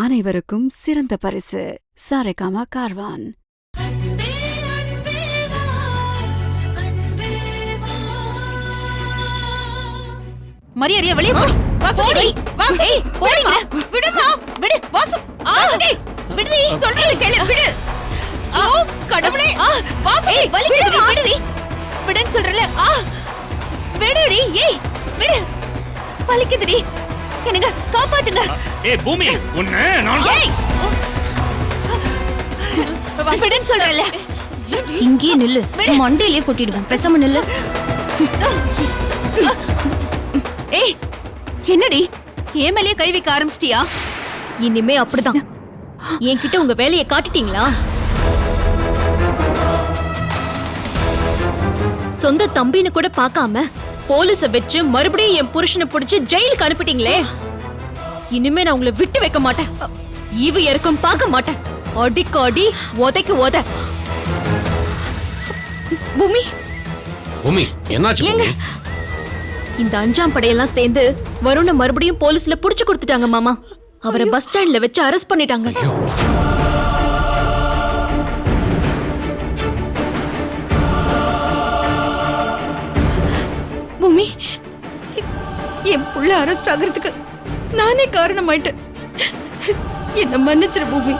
அனைவருக்கும் சிறந்த பரிசு சாரேகாமா கார்வான். மரியாதையா வெளியே போ. வாசுடி வாசுடி போடிங்க. விடுமா விடு வாசு. வாசுடி விடுடி சொல்றது கேளு விடு. ஓ கடவுளே வாசுடி வலிக்குதுடி விடுடி. விடுன்னு சொல்றல. விடுடி ஏய் விடு. வலிக்குதுடி. என்னங்க காப்பாத்துங்க. ஏய் பூமி உன்னை நான் ஏய் விடுன்னு சொல்றல. இங்கே நில்லு. மண்டையிலே கொட்டிடுவேன். பேசாம நில்லு. ஏய் என்னடி ஏன் மேலேயே கை வைக்க ஆரம்பிச்சிட்டியா? இனிமே அப்படிதான். என்கிட்ட உங்க வேலையை காட்டிட்டீங்களா? சொந்த தம்பின்னு கூட பார்க்காம போலீஸ வச்சு மறுபடியும் என் புருஷனை பிடிச்சு ஜெயிலுக்கு அனுப்பிட்டீங்களே. இனிமே நான் உங்களை விட்டு வைக்க மாட்டேன். ஈவு இறக்கம் பார்க்க மாட்டேன். அடிக்கு அடி உதைக்கு உத. பூமி பூமி என்னாச்சு பூமி? இந்த 5ஆம் படையெல்லாம் சேர்ந்து வருண மறுபடியும் போலீஸ்ல புடிச்சு கொடுத்துட்டாங்க மாமா. அவரை பஸ் ஸ்டாண்ட்ல வச்சு அரெஸ்ட் பண்ணிட்டாங்க. பூமி என் புள்ள அரெஸ்ட் ஆகிறதுக்கு நானே காரணமாயிட்டேன். என்ன மன்னிச்சிரு பூமி.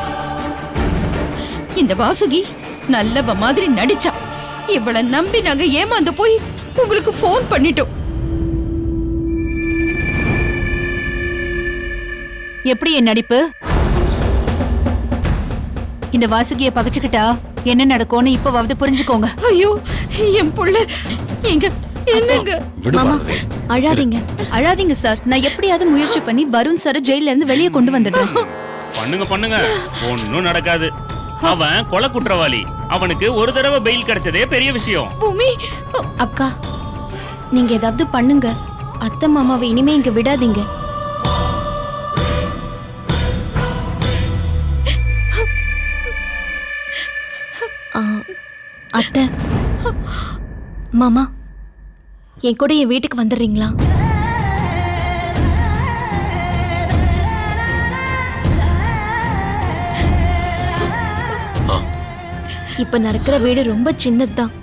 இந்த வாசுகி நல்லவ மாதிரி நடிச்சா. இவளை நம்பி நாங்க ஏமாந்து போய் உங்களுக்கு போன் பண்ணிட்டோம். எப்படி என் நடிப்பு? இந்த வாசுகிய பகச்சுக்கிட்டா என்ன நடக்கும்னு இப்பவாவது புரிஞ்சுக்கோங்க. ஐயோ என் புள்ள எங்க என்னங்க? மாமா அழாதீங்க அழாதீங்க சார். நான் எப்படியாவது முயற்சி பண்ணி வருண் சார் ஜெயில இருந்து வெளியே கொண்டு வந்துடுறேன். பண்ணுங்க பண்ணுங்க ஒன்னும் நடக்காது. அவன் கொலை குற்றவாளி. அவனுக்கு ஒரு தடவை பெயில் கிடைச்சதே பெரிய விஷயம். பூமி அக்கா நீங்க ஏதாவது பண்ணுங்க. அத்தை மாமாவை இனிமே இங்க விடாதீங்க. அத்தை மாமா என் கூட என் வீட்டுக்கு வந்துடுறீங்களா? இப்ப நடக்கிற வீடு ரொம்ப சின்னதுதான்.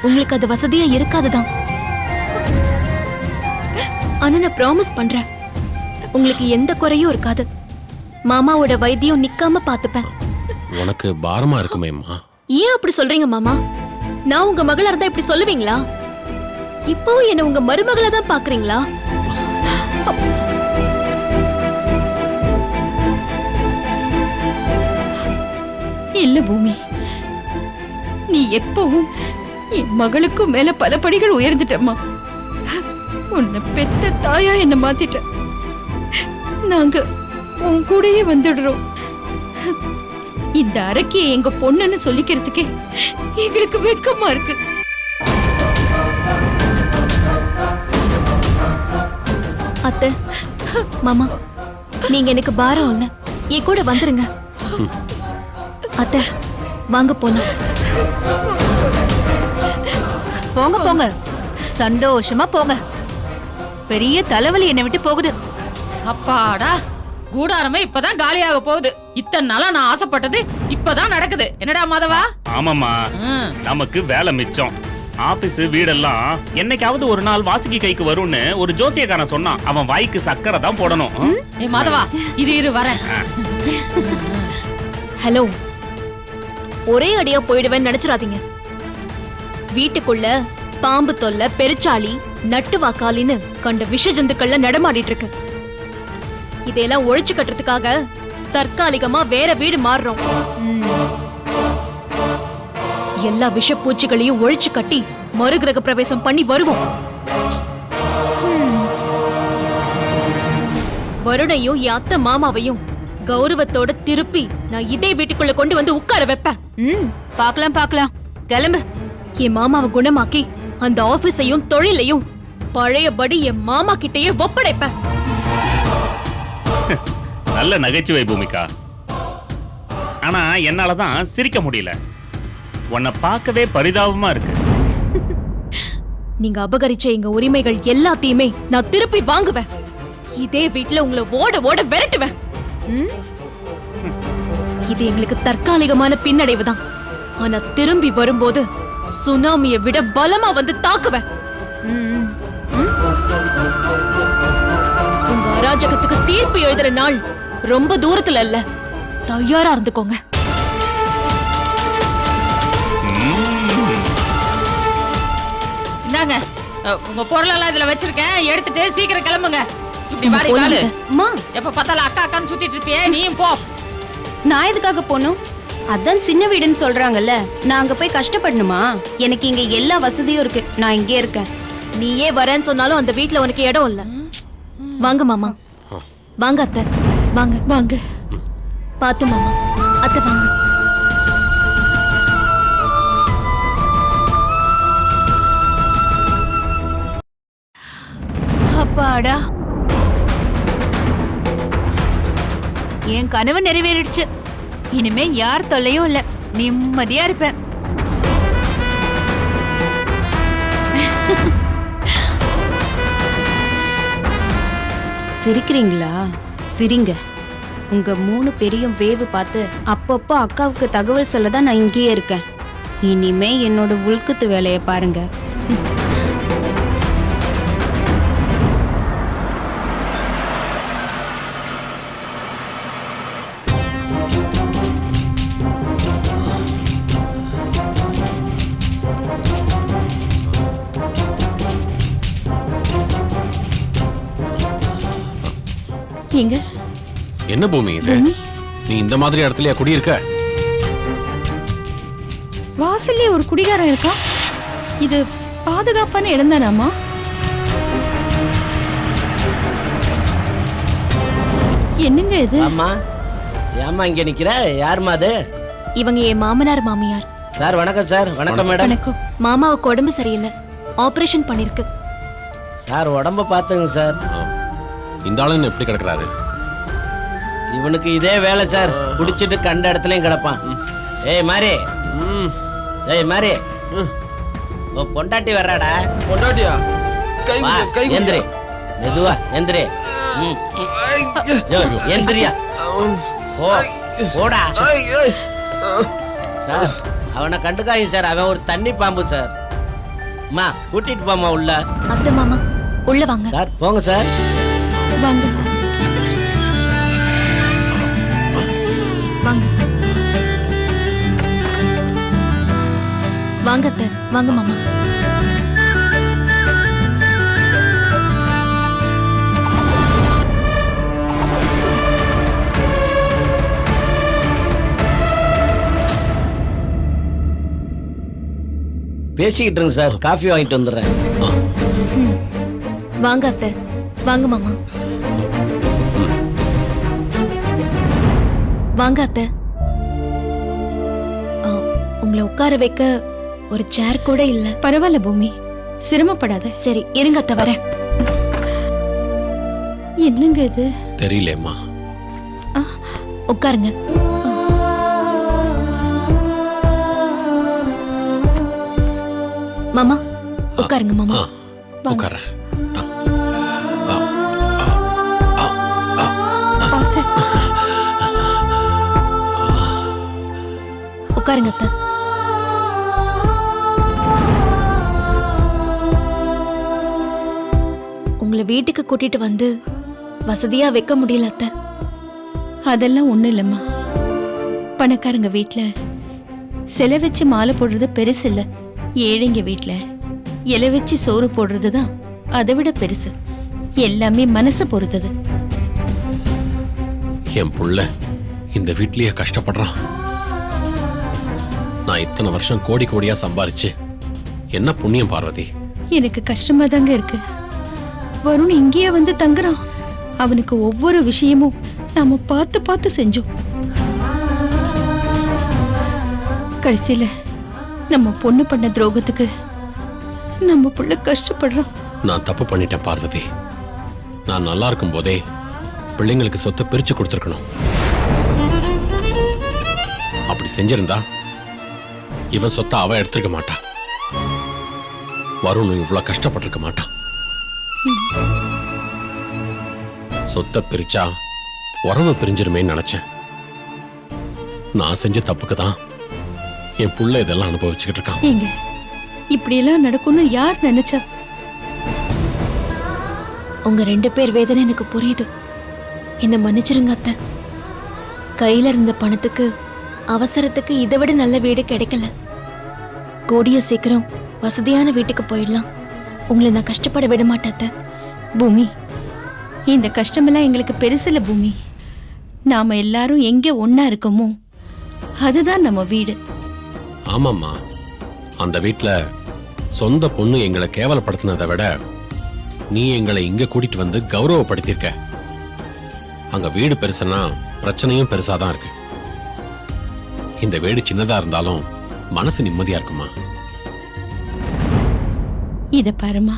உங்களுக்கு அது வசதியா இருக்காதுதான். ஆனா நான் ப்ராமிஸ் பண்றேன் உங்களுக்கு எந்த குறையும் இருக்காது. மாமாவோட வைத்தியம் நிக்காம பாத்துப்பேன். உனக்கு பாரமா இருக்குமேம்மா. ஏன் அப்படி சொல்றீங்க மாமா? நான் உங்க மகளா இருந்தா இப்படி சொல்லுவீங்களா? இப்பவும் என்ன உங்க மருமகளா தான் பாக்குறீங்களா? இல்ல பூமி, நீ எப்பவும் என் மகளுக்கும் மேல பல படிகள் உயர்ந்துட்டம்மா. உன்னை பெத்த தாயா என்ன மாத்திட்ட. நாங்க உன் கூடயே வந்துடுறோம். இந்த அரக்கிய எங்க பொண்ணுன்னு சொல்லிக்கிறதுக்கே எங்களுக்கு வெக்கமா இருக்கு. அத்தை மாமா நீங்க எனக்கு பாரம் இல்ல. என் கூட வந்துருங்க. அத்தை வாங்க போலாம். போங்க போங்க சந்தோஷமா போங்க. பெரிய தலைவலி என்னை விட்டு போகுது. அப்பாடா கூடாரமே இப்பதான் காலியாக போகுது. இத்தனை நாளா நான் ஆசைப்பட்டது இப்பதான் நடக்குது. என்னடா மாதவா? ஆமாமா நமக்கு வேலை மிச்சம். ஆபீஸ் வீடெல்லாம் என்னைக்காவது ஒரு நாள் வாசுகி கைக்கு வரும்னு ஒரு ஜோசியக்காரன் சொன்னான். அவன் வாய்க்கு சக்கரை தான் போடணும். ஏ மாதவா இரு வரேன். ஹலோ ஒரே அடியா போயிடுவேன்னு நினைச்சிடாதீங்க. வீட்டுக்குள்ள பாம்பு தொல்லை, பெருச்சாளி, நட்டு வாக்காளின்னு கண்ட விஷ ஜந்துக்கள்ல நடமாடிட்டு இருக்கு. இதையெல்லாம் ஒழிச்சு கட்டுறதுக்காக தற்காலிகமா வேற வீடு மாறுறோம். எல்லா விஷ பூச்சிகளையும் ஒழிச்சு கட்டி மறுகிரக பிரவேசம் பண்ணி வருவோம். வருணையும் என் அத்தை மாமாவையும் கௌரவத்தோட திருப்பி நான் இதே வீட்டுக்குள்ள கொண்டு வந்து உட்கார வைப்பேன். பாக்கலாம் பாக்கலாம் கிளம்பு. என் மாமாவை குணமாக்கி அந்த ஆபீஸையும் தொழிலையும் பழையபடி என் மாமா கிட்டயே ஒப்படைப்பேன். நல்ல நகைச்சுவை பூமிகா. ஆனா என்னாலதான் சிரிக்க முடியல. உன்னை பார்க்கவே பரிதாபமா இருக்கு. நீங்க அபகரிச்ச எங்க உரிமைகள் எல்லாத்தையுமே நான் திருப்பி வாங்குவேன். இதே வீட்டுல உங்களை ஓட ஓட விரட்டுவேன். இது எங்களுக்கு தற்காலிகமான பின்னடைவு தான். ஆனா திரும்பி வரும்போது சுனாமியை விட பலமா வந்து தாக்குவேன். உங்க அராஜகத்துக்கு தீர்ப்பு எழுதுற நாள் ரொம்ப தூரத்துல இல்ல. தயாரா இருந்துக்கோங்க. இந்தாங்க, உங்க பொருளெல்லாம் இதுல வச்சிருக்கேன், எடுத்துட்டு சீக்கிரம் கிளம்புங்க. இப்படி வாடி வாடு. அம்மா, எப்ப பார்த்தாலும் அக்கா அக்கான்னு சுத்திட்டு இருப்பியே, நீயும் போ. நான் எதுக்காக போகணும்? அதான் சின்ன வீடுன்னு சொல்றாங்கல்ல, நான் அங்க போய் கஷ்டப்படணுமா? எனக்கு இங்க எல்லா வசதியும் இருக்கு, நான் இங்கே இருக்கேன். நீயே வரேன்னு சொன்னாலும் அந்த வீட்ல உனக்கு இடம் இல்ல. வாங்க மாமா. வாங்க அத்தை, வாங்க வாங்க. பாத்து மாமா. அத்தை வாங்க. அப்பாடா, என் கனவு நிறைவேறிடுச்சு. இனிமே யார் தொல்லையும் இல்ல, நிம்மதியா இருப்பேன். சிரிக்கிறீங்களா? சிரிங்க. உங்க 3 பேரையும் வேவு பார்த்து அப்பப்போ அக்காவுக்கு தகவல் சொல்லதான் நான் இங்கேயே இருக்கேன். இனிமே என்னோட உள்குத்து வேலையை பாருங்க. எங்க என்ன பூமி இது? நீ இந்த மாதிரி இடத்துலயா குடியிருக்க? வாசல்லே ஒரு குடிகாரன் இருக்கான். இது பாதுகாப்பான இடம் தானாமா? என்னங்க இது? அம்மா, ஏம்மா இங்க நிக்கிற? யாருமா அது? இவங்க என் மாமனார் மாமியார். சார் வணக்கம் சார். வணக்கம் மேடம். வணக்கம். மாமாவுக்கு உடம்பு சரியில்லை, ஆபரேஷன் பண்ணிருக்கு. சார் உடம்ப பாத்துங்க சார். இந்த ஆளு எப்படி கிடக்குறாரு? இவனுக்கு இதே வேலை சார். குடிச்சிட்டு கண்ட இடத்துலயும் கிடப்பான். ஏய் மாரி, ஏய் மாரி, உன் பொண்டாட்டி வர்றாடா. பொண்டாட்டியா? கை வா, கை எந்திரி. மெதுவா எந்திரி. எந்திரியா? ஓ போடா சார். அவனை கண்டுக்காங்க சார், அவன் ஒரு தண்ணி பாம்பு சார். அம்மா கூட்டிட்டு போமா உள்ள. அத்தை மாமா உள்ள வாங்க. சார் போங்க சார். வாங்க வாங்க வாங்க அத்தை, வாங்க மாமா. பேசிக்கிட்டு இருங்க சார், காஃபி வாங்கிட்டு வந்துடுறேன். வாங்க அத்தை, வாங்க மாமா. வாங்க அத்தை. உங்களை உட்கார வைக்க ஒரு சேர் கூட இல்ல. பரவாயில்ல பூமி, சிரமப்படாத. சரி இருங்க அத்தை, வரேன். என்னங்க இது? தெரியலம்மா. உட்காருங்க. மாமா உட்காருங்க மாமா. உட்கார்றேன். உட்காருங்க அத்தை. உங்களை வீட்டுக்கு கூட்டிட்டு வந்து வசதியா வைக்க முடியல அத்தை. அதெல்லாம் ஒண்ணும் இல்லம்மா. பணக்காரங்க வீட்ல சிலை வச்சு மாலை போடுறது பெருசு இல்ல. ஏழைங்க வீட்ல இலை வச்சு சோறு போடுறதுதான் அதை விட பெருசு. எல்லாமே மனசு பொறுத்தது. என் புள்ள இந்த வீட்லயே கஷ்டப்படுறான். நான் இத்தனை வருஷம் கோடி கோடியா சம்பாரிச்சு என்ன புண்ணியம் பார்வதி? எனக்கு கஷ்டமா தாங்க இருக்கு. வருண் இங்கேயே வந்து தங்குறான். அவனுக்கு ஒவ்வொரு விஷயமும் நாம பார்த்து பார்த்து செஞ்சோம். கடைசியில நம்ம பொண்ணு பண்ண துரோகத்துக்கு நம்ம புள்ள கஷ்டப்படுறான். நான் தப்பு பண்ணிட்டேன் பார்வதி. நான் நல்லா இருக்கும் போதே பிள்ளைங்களுக்கு சொத்தை பிரிச்சு கொடுத்துருக்கணும். அப்படி செஞ்சிருந்தா இவ சொத்தை அவ எடுத்துருக்க மாட்டான். வருண் இவ்வளவு கஷ்டப்பட்டிருக்க மாட்டான். சொத்தை பிரிச்சா உறவு பிரிஞ்சிருமேன்னு நினைச்சேன். நான் செஞ்ச தப்புக்கு தான் என் புள்ள இதெல்லாம் அனுபவிச்சுக்கிட்டு இருக்கான். ஏங்க இப்படியெல்லாம் நடக்கும்னு யார் நினைச்சா? உங்க 2 பேர் வேதனை எனக்கு புரியுது. என்ன மன்னிச்சிருங்க அத்தை. கையில இருந்த பணத்துக்கு அவசரத்துக்கு இதை விட நல்ல வீடு கிடைக்கல. கூடிய சீக்கிரம் வசதியான வீட்டுக்கு போயிடலாம். உங்களை நான் கஷ்டப்பட விட மாட்டேன். பூமி, இந்த கஷ்டமெல்லாம் எங்களுக்கு பெருசில்ல பூமி. நாம எல்லாரும் எங்க ஒன்னா இருக்கோமோ அதுதான் நம்ம வீடு. ஆமாம்மா, அந்த வீட்டுல சொந்த பொண்ணு எங்களை கேவலப்படுத்தினதை விட நீ எங்களை இங்க கூட்டிட்டு வந்து கௌரவப்படுத்திருக்க. அங்க வீடு பெருசுன்னா பிரச்சனையும் பெருசாதான் இருக்கு. இந்த வீடு சின்னதா இருந்தாலும் மனசு நிம்மதியா இருக்குமா? இத பாருமா,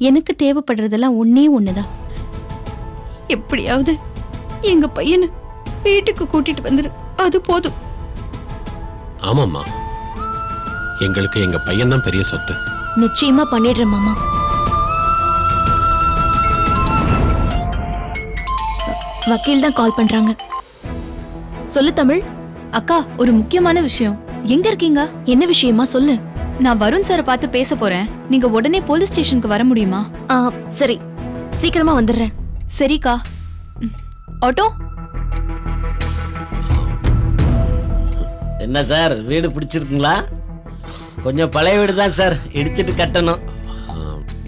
எனக்கு தேவைப்படுறதெல்லாம் ஒன்னே ஒண்ணுதான். எப்படியாவது எங்க பையனை வீட்டுக்கு கூட்டிட்டு வந்துரு, அது போதும். ஆமாம்மா, எங்களுக்கு எங்க பையன் தான் பெரிய சொத்து. நிச்சயமா பண்ணிடுறேன் மாமா. வக்கீல் தான் கால் பண்றாங்க. சொல்லு தமிழ். அக்கா, ஒரு முக்கியமான விஷயம். எங்க இருக்கீங்க? என்ன விஷயமா சொல்லு. நான் வருண் சாரை பார்த்து பேச போறேன். நீங்க உடனே போலீஸ் ஸ்டேஷனுக்கு வர முடியுமா? சரி, சீக்கிரமா வந்துடுறேன். சரிக்கா. ஆட்டோ. என்ன சார், வீடு பிடிச்சிருக்குங்களா? கொஞ்சம் பழைய வீடு தான் சார், இடிச்சிட்டு கட்டணும்.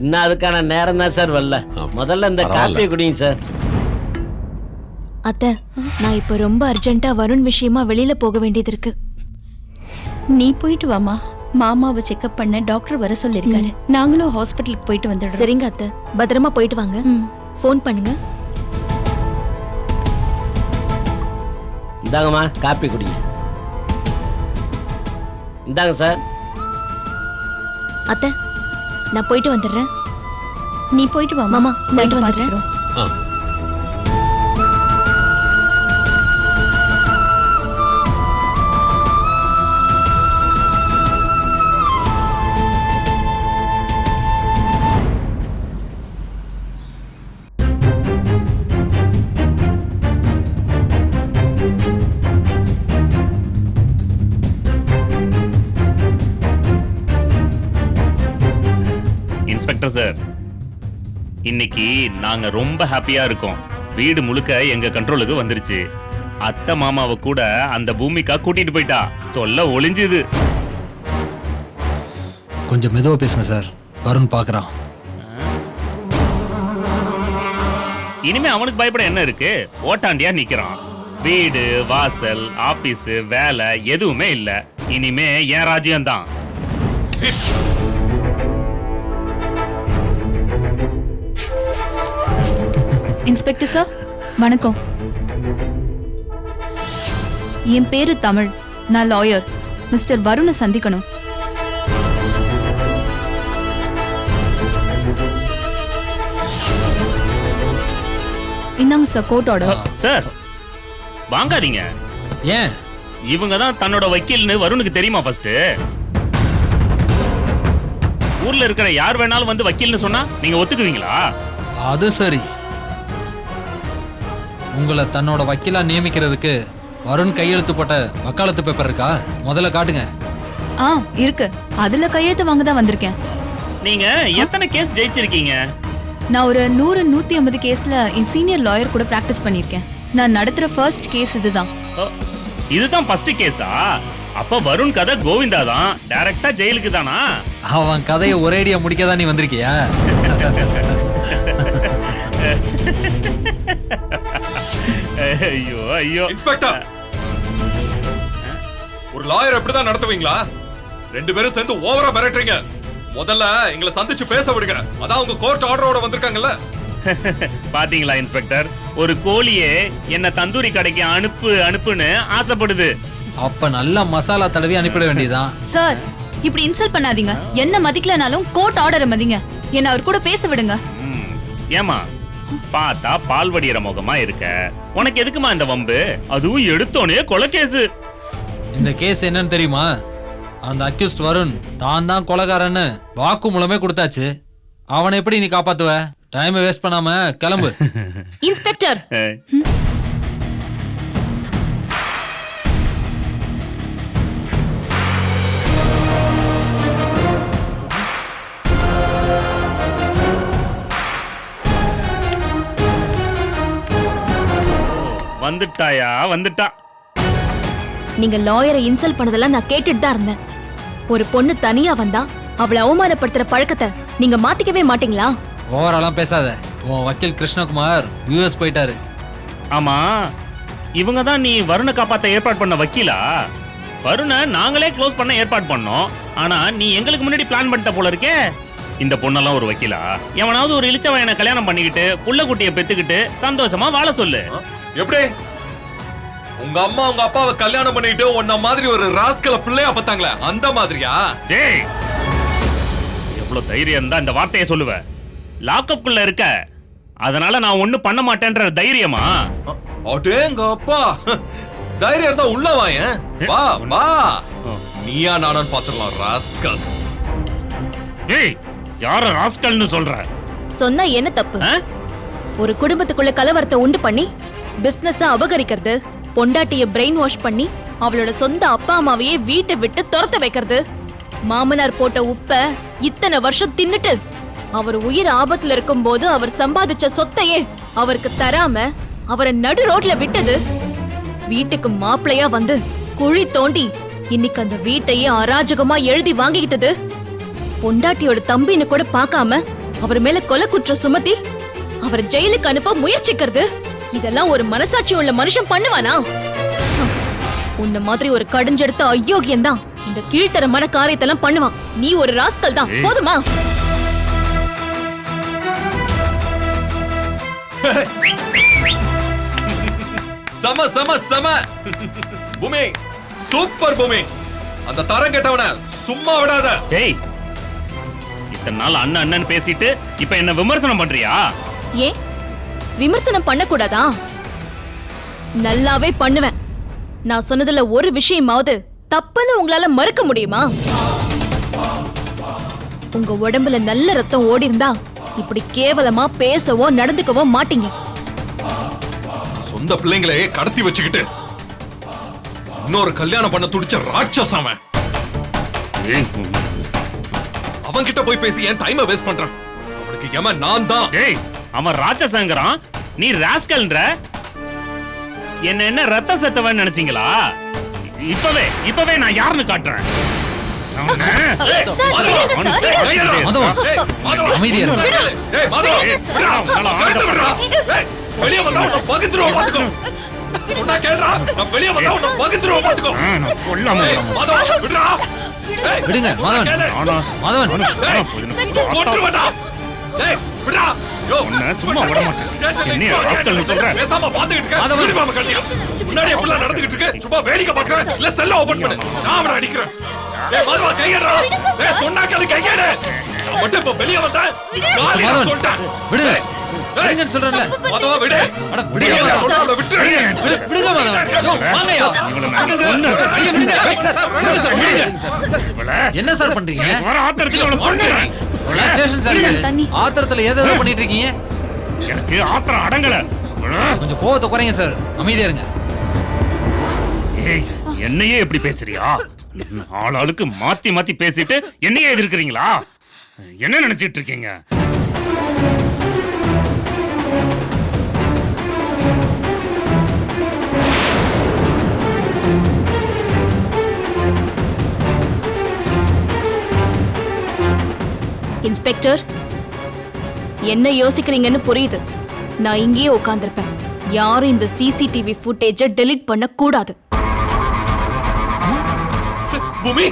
இன்னும் அதுக்கான நேரம் தான் சார் வரல. முதல்ல இந்த காப்பியை குடிங்க சார். அத்தை, நான் இப்ப ரொம்ப அர்ஜென்ட்டா வருண் விஷயமா வெளியில போக வேண்டியது இருக்கு. நீ போயிட்டு வாமா. மாமாவை செக்அப் பண்ண டாக்டர் வர சொல்லிருக்காரு. நாங்களும் ஹாஸ்பிட்டலுக்கு போயிட்டு வந்துடுறோம். சரிங்க அத்தை, பத்திரமா போயிட்டு வாங்க. ஃபோன் பண்ணுங்க. இந்தாங்கம்மா, காப்பி குடிங்க. இந்தாங்க சார். அத்தை, நான் போயிட்டு வந்துடுறேன். நீ போயிட்டு வா மாமா. போயிட்டு நாங்க வந்துடுறேன். பாத்துக்கிறோம். இன்ஸ்பெக்டர் சார், இன்னைக்கு நாங்க ரொம்ப ஹாப்பியா இருக்கோம். வீடு முழுக்க எங்க கண்ட்ரோலுக்கு வந்துருச்சு. அத்தை மாமாவை கூட அந்த பூமிக்கா கூட்டிட்டு போயிட்டா. தொல்லை ஒளிஞ்சுது. கொஞ்சம் மெதுவா பேசுங்க சார், வருண் பாக்குறான். இனிமே அவனுக்கு பயப்பட என்ன இருக்கு? ஓட்டாண்டியா நிக்கிறான். வீடு, வாசல், ஆபீஸ், வேலை எதுவுமே இல்ல. இனிமே என் ராஜ்யம்தான். இன்ஸ்பெக்டர் சார், வணக்கம். என் பேரு தமிழ். நான் லாயர். மிஸ்டர் வருணை சந்திக்கணும். இந்தாங்க சார், கோர்ட் ஆர்டர். சார் வாங்காதீங்க. ஏன்? இவங்க தான் தன்னோட வக்கீல்னு வருணுக்கு தெரியுமா? ஃபர்ஸ்ட் ஊர்ல இருக்கிற யார் வேணாலும் வந்து வக்கீல்னு சொன்னா நீங்க ஒத்துக்குவீங்களா? அது சரி. உங்களை தன்னோட வக்கீலா நியமிக்கிறதுக்கு வருண் கையெழுத்து போட்ட வக்காலத்து பேப்பர் இருக்கா? முதல்ல காட்டுங்க. இருக்கு. அதுல கையெழுத்து வாங்க தான் வந்திருக்கேன். நீங்க எத்தனை கேஸ் ஜெயிச்சிருக்கீங்க? நான் ஒரு 100-150 கேஸ்ல என் சீனியர் லாயர் கூட பிராக்டிஸ் பண்ணிருக்கேன். நான் நடத்துற ஃபர்ஸ்ட் கேஸ் இதுதான். இதுதான் ஃபர்ஸ்ட் கேஸா? அப்ப வருண் கதை கோவிந்தா தான். டைரக்டா ஜெயிலுக்கு தானா? அவன் கதையை ஒரேடியா முடிக்கதான் நீ வந்திருக்கியா? ஐயோ ஐயோ. இன்ஸ்பெக்டர், ஒரு லாயர் எப்படிதான் நடத்துவீங்களா? 2 பேரும் சேர்ந்து ஓவரா மிரட்டுறீங்க. முதல்ல எங்களை சந்திச்சு பேச விடுங்க. அதான் உங்க கோர்ட் ஆர்டரோட வந்திருக்காங்கல்ல. பாத்தீங்களா இன்ஸ்பெக்டர், ஒரு கோழியே என்ன தந்தூரி கடைக்கு அனுப்புன்னு ஆசைப்படுது. அப்ப நல்லா மசாலா தடவி அனுப்பிட வேண்டியதான். சார், இப்படி இன்சல்ட் பண்ணாதீங்க. என்ன மதிக்கலனாலும் கோர்ட் ஆர்டரை மதிங்க. என்ன அவர் கூட பேச விடுங்க. ஏமா, பார்த்தா பால் வடிகிற முகமா இருக்க. உனக்கு எதுக்குமா இந்த வம்பு? அதுவும் எடுத்தோனே கொலை கேஸ். இந்த கேஸ் என்னன்னு தெரியுமா? அந்த அக்யூஸ்ட் வருண் தான் தான் கொலைகாரன்னு வாக்கு மூலமே கொடுத்தாச்சு. அவனை எப்படி நீ காப்பாத்துவ? டைம் வேஸ்ட் பண்ணாம கிளம்பு. இன்ஸ்பெக்டர், வந்துட்டாயா வந்துட்டா. நீங்க லாயரை இன்சல்ட் பண்ணதெல்லாம் நான் கேட்டுட்டு தான் இருந்தேன். ஒரு பொண்ணு தனியா வந்தா அவளை அவமானப்படுத்துற பழக்கத்தை நீங்க மாத்திக்கவே மாட்டீங்களா? ஓவராலாம் பேசாத. உன் வக்கீல் கிருஷ்ணகுமார் யூஎஸ் போயிட்டாரு. ஆமா, இவங்க தான் நீ வருணை காப்பாத்த ஏற்பாடு பண்ண வக்கீலா? வருணை நாங்களே க்ளோஸ் பண்ண ஏற்பாடு பண்ணோம். ஆனா நீ எங்களுக்கு முன்னாடி பிளான் பண்ணிட்ட போல இருக்கே. இந்த பொண்ணெல்லாம் ஒரு வக்கீலா? எவனாவது ஒரு இளிச்சவன் கல்யாணம் பண்ணிக்கிட்டு புள்ள குட்டியை பெத்துக்கிட்டு சந்தோஷமா வாழ சொல்லு. எப்படி உங்க அம்மா உங்க அப்பாவை கல்யாணம் பண்ணிட்டு உன்ன மாதிரி ஒரு ராஸ்கல பிள்ளையா பார்த்தாங்களே அந்த மாதிரியா? டேய், எவ்வளவு தைரியம் தான் இந்த வார்த்தையை சொல்லுவ? லாக்அப்குள்ள இருக்க, அதனால நான் ஒண்ணு பண்ண மாட்டேன்ற தைரியமா? அடேங்க அப்பா, தைரியம் தான் உள்ள வாயேன். வா வா, நீயா நானான்னு பாத்துடலாம் ராஸ்கல். டேய், யார ராஸ்கல்னு சொல்ற? சொன்னா என்ன தப்பு? ஒரு குடும்பத்துக்குள்ள கலவரத்தை உண்டு பண்ணி பிசினஸ் அபகரிக்கிறது, பொண்டாட்டிய பிரெயின் வாஷ் பண்ணி அவளோட சொந்த அப்பா அம்மாவையே வீட்டை விட்டு துரத்த வைக்கிறது, மாமனார் போட்ட உப்ப இத்தனை வருஷம் தின்னுட்டு அவர் உயிர் ஆபத்துல இருக்கும் போது அவர் சம்பாதிச்ச சொத்தையே அவருக்கு தராம அவரை நடு ரோட்ல விட்டது, வீட்டுக்கு மாப்பிளையா வந்து குழி தோண்டி இன்னைக்கு அந்த வீட்டையே அராஜகமா எழுதி வாங்கிக்கிட்டது, பொண்டாட்டியோட தம்பின்னு கூட பார்க்காம அவர் மேல கொலை குற்றம் சுமத்தி அவர் ஜெயிலுக்கு அனுப்ப முயற்சிக்கிறது, இதெல்லாம் ஒரு மனசாட்சி உள்ள மனுஷன் பண்ணுவானா? உன்ன மாதிரி ஒரு கடிஞ்செடுத்த அயோக்கியம் தான் இந்த கீழ்த்தரமான காரியத்தெல்லாம் பண்ணுவான். நீ ஒரு ராஸ்கல் தான். போதுமா? சம சம சம பூமி, சூப்பர் பூமி. அந்த தரம் கெட்டவன சும்மா விடாத. டேய், இத்தனை நாள் அண்ணன் அண்ணன் பேசிட்டு இப்ப என்ன விமர்சனம் பண்றியா? ஏன் விமர்சனம் பண்ணக்கூடாதா? நல்லாவே பண்ணுவேன். நான் சொன்னதுல ஒரு விஷயமாவது தப்புன்னு உங்களால மறுக்க முடியுமா? உங்க உடம்புல நல்ல ரத்தம் ஓடி இருந்தா இப்படி கேவலமா பேசவோ நடந்துக்கவோ மாட்டீங்க. சொந்த பிள்ளைங்களே கடத்தி வச்சுக்கிட்டு இன்னொரு கல்யாணம் பண்ண துடிச்ச ராட்சசம் அவன் கிட்ட போய் பேசி என் டைமை வேஸ்ட் பண்றான். அவனுக்கு எமன் நான் தான். டேய், அவன் ராட்சசங்கறான், நீ ராஸ்கல்ன்ற. என்ன ரத்த செத்தவன் நினைச்சீங்களா? இப்பவே நான் யாருன்னு காட்டுறேன். வெளியே வந்தா உன்னை பகுத்துருவோம் பாத்துக்கோ. சொன்னா கேளுடா, நான் வெளியே வந்தா உன்னை பகுத்துருவோம் பாத்துக்கோ. மாதவன் விடுடா. விடுங்க மாதவன். மாதவன் போட்டுருவேடா. டேய் விடுடா. யோ உன்னை சும்மா விட மாட்டேன். என்ன ராஸ்கல்னு சொல்ற? பேசாம பாத்துக்கிட்டு இருக்க. விடு மாமா கட்டியா. முன்னாடி எப்படிலாம் நடந்துக்கிட்டு இருக்கு? சும்மா வேடிக்கை பார்க்கறேன். இல்ல செல்ல ஓபன் பண்ணு. நான் அவனை அடிக்கிறேன். ஏய் மாதவா கையடா. ஏய் சொன்னா கேளு கையடு. நான் மட்டும் இப்ப வெளியே வந்தேன். நான் சொல்றேன். விடு. விடுங்கன்னு சொல்றேன்ல. மாதவா விடு. அட விடுங்க. நான் சொல்றேன் விட்டு. விடுங்க மாதவன். யோ வாங்கயா. என்ன சார் பண்றீங்க? வர ஆத்திரத்துல அவளை கொன்னுறேன். Police station sir. ஆத்திரத்துல ஏதோ பண்ணிட்டு இருக்கீங்க. எனக்கு ஆத்திரம் அடங்கல. கொஞ்சம் கோவத்தை குறைங்க சார். அமைதியா இருங்க. ஏய், என்னையே எப்படி பேசுறியா? ஆளாளுக்கு மாத்தி மாத்தி பேசிட்டு என்னையே எதிர்க்கிறீங்களா? என்ன நினைச்சிட்டு இருக்கீங்க? இன்ஸ்பெக்டர், என்ன யோசிக்கிறீங்கன்னு புரியுது. நான் இங்கேயே உட்கார்ந்திருப்பேன். யாரும் இந்த சிசிடிவி ஃபுட்டேஜை டெலீட் பண்ண கூடாது. பூமி,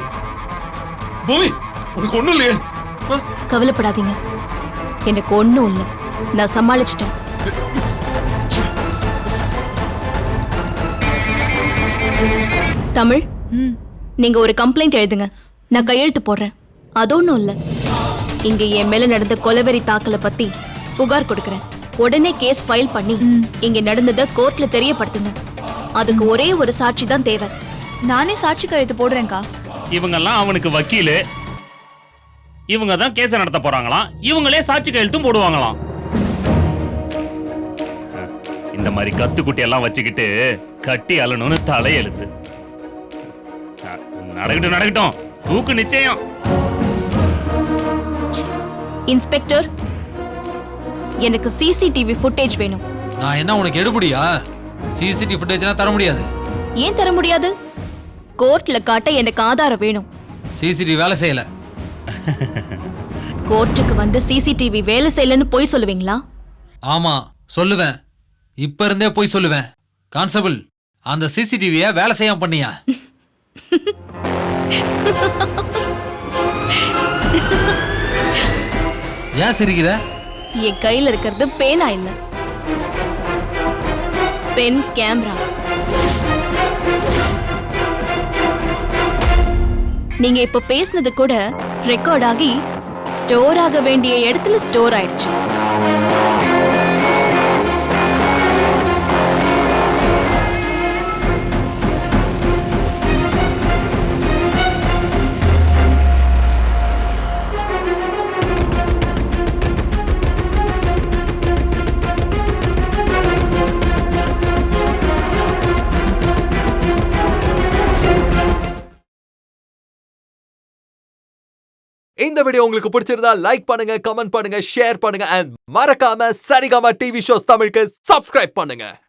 பூமி, உனக்கு ஒண்ணும் இல்லையே? கவலைப்படாதீங்க, எனக்கு ஒண்ணும் இல்லை. நான் சமாளிச்சிட்டேன். தமிழ், நீங்க ஒரு கம்ப்ளைண்ட் எழுதுங்க. நான் கையெழுத்து போடுறேன். அது ஒண்ணும் இல்லை. இங்க என் மேல நடந்த கொலைவெறி தாக்கலை பத்தி புகார் கொடுக்கறேன். உடனே கேஸ் ஃபைல் பண்ணி இங்க நடந்ததை கோர்ட்ல தெரியப்படுத்துங்க. அதுக்கு ஒரே ஒரு சாட்சி தான் தேவை. நானே சாட்சி கையெழுத்து போடுறேன்க்கா. இவங்கெல்லாம் அவனுக்கு வக்கீலு. இவங்க தான் கேஸ் நடத்த போறாங்களாம். இவங்களே சாட்சி கையெழுத்தும் போடுவாங்களாம். இந்த மாதிரி கத்துக்குட்டி எல்லாம் வச்சுக்கிட்டு கட்டி அலணும்னு தலையெழுத்து. நடக்கட்டும், தூக்கு நிச்சயம். இன்ஸ்பெக்டர், எனக்கு சிசிடிவி ஃபுட்டேஜ் வேணும். நான் என்ன உனக்கு எடுபடியா? சிசிடிவி ஃபுட்டேஜ்லாம் தர முடியாது. ஏன் தர முடியாது? கோர்ட்ல காட்ட எனக்கு ஆதாரம் வேணும். சிசிடிவி வேலை செய்யல. கோர்ட்டுக்கு வந்து சிசிடிவி வேலை செய்யலன்னு போய் சொல்லுவீங்களா? ஆமா சொல்லுவேன். இப்ப இருந்தே போய் சொல்லுவேன். கான்ஸ்டபிள், அந்த சிசிடிவிய வேலை செய்யாம பண்ணியா? ஏன் சிரிக்கிற? என் கையில இருக்கிறது பேனா இல்ல, பென் கேமரா. நீங்க இப்ப பேசினது கூட ரெக்கார்ட் ஆகி ஸ்டோர் ஆக வேண்டிய இடத்துல ஸ்டோர் ஆயிடுச்சு. இந்த வீடியோ உங்களுக்கு பிடிச்சிருந்தா லைக் பண்ணுங்க, கமெண்ட் பண்ணுங்க, ஷேர் பண்ணுங்க and மறக்காம சரிகமா டிவி ஷோஸ் தமிழுக்கு சப்ஸ்கிரைப் பண்ணுங்க.